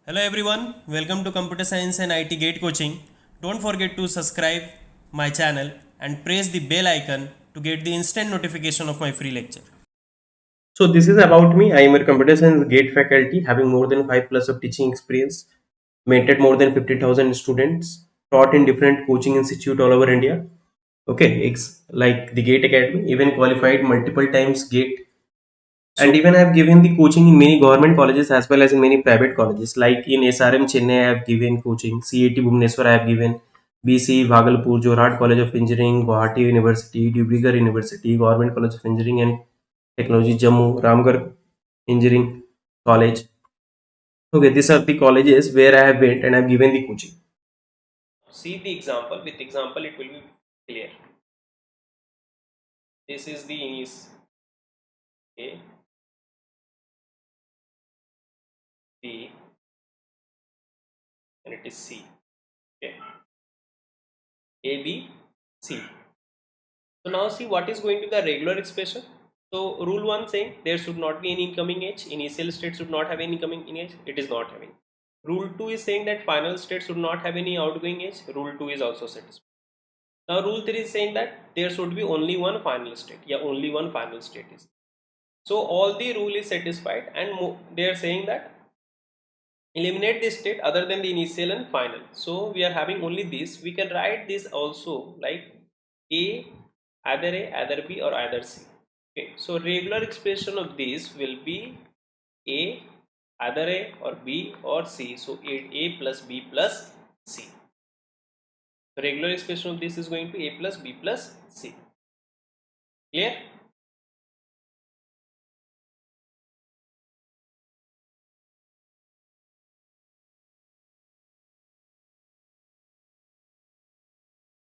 Hello everyone, welcome to Computer Science and IT Gate Coaching. Don't forget to subscribe my channel and press the bell icon to get the instant notification of my free lecture. So this is about me. I am a computer science gate faculty having more than 5 plus of teaching experience, mentored more than 50,000 students, taught in different coaching institute all over India. Okay, it's like the Gate Academy, even qualified multiple times Gate, and even I have given the coaching in many government colleges as well as in many private colleges. Like in SRM Chennai, I have given coaching. CAT Bhubaneswar, I have given. BC Bhagalpur, Jorhat College of Engineering, Guwahati University, Dibrugarh University, Government College of Engineering and Technology, Jammu, Ramgarh Engineering College. Okay, these are the colleges where I have went and I have given the coaching. See the example. With example, it will be clear. This is the is A, B, and it is C. Okay. A, B, C. So now see what is going to be the regular expression. So rule 1 saying there should not be any incoming edge. Initial state should not have any incoming edge. It is not having. Rule 2 is saying that final state should not have any outgoing edge. Rule 2 is also satisfied. Now rule 3 is saying that there should be only one final state. Yeah, only one final state is. So all the rule is satisfied, and they are saying that eliminate the state other than the initial and final. So we are having only this. We can write this also like A, either B or either C. Okay, so regular expression of this will be A, either A or B or C. So A plus B plus C. The regular expression of this is going to A plus B plus C. Clear?